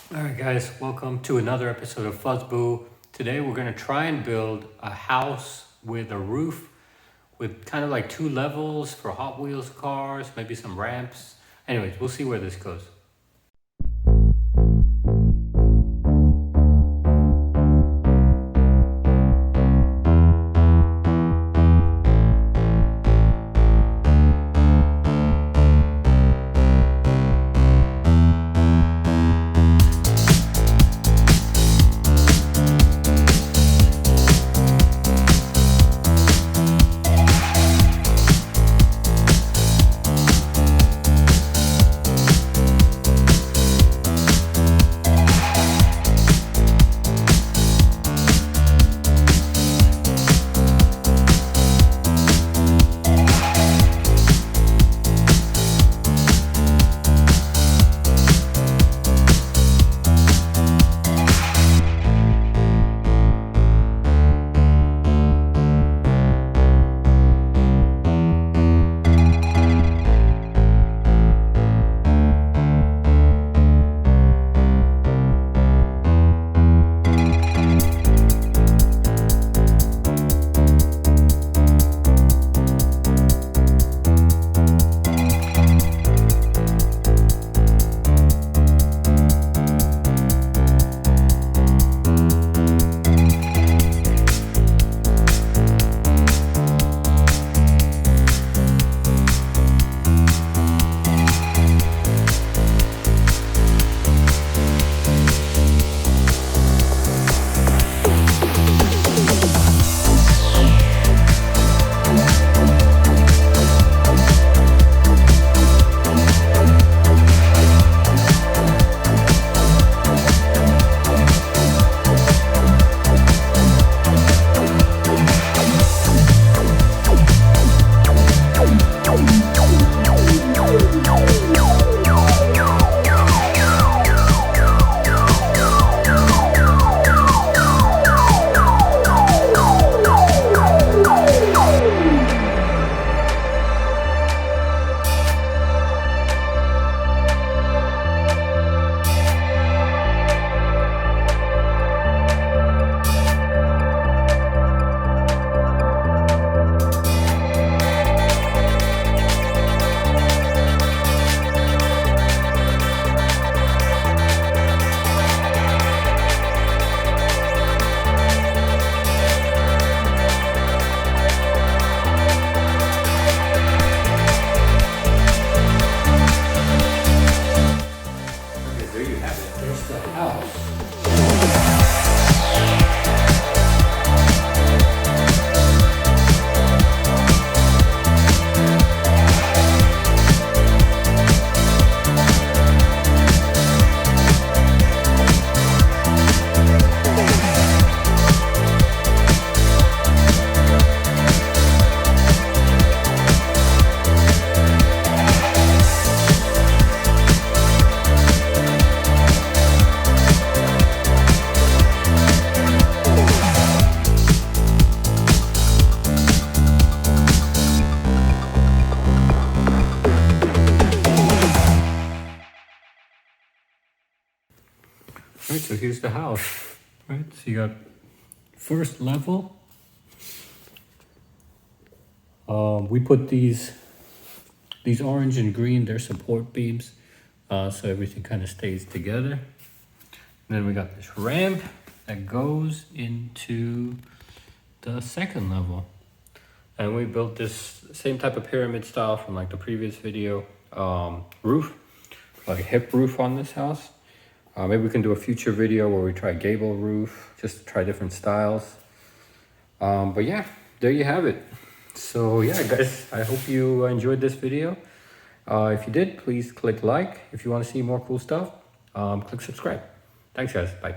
Alright guys, welcome to another episode of Fuzzboo. Today we're going to try and build a house with a roof with kind of like 2 levels for Hot Wheels cars, maybe some ramps. Anyways, we'll see where this goes. Okay, there you have it. There's the house. Alright, so here's the house. Right, so you got first level. We put these orange and green, they're support beams, so everything kind of stays together. And then we got this ramp that goes into the second level. And we built this same type of pyramid style from like the previous video, roof, like a hip roof on this house. Maybe we can do a future video where we try gable roof, just to try different styles. But yeah, there you have it. So yeah, guys, I hope you enjoyed this video. If you did, please click like. If you want to see more cool stuff, click subscribe. Thanks, guys. Bye.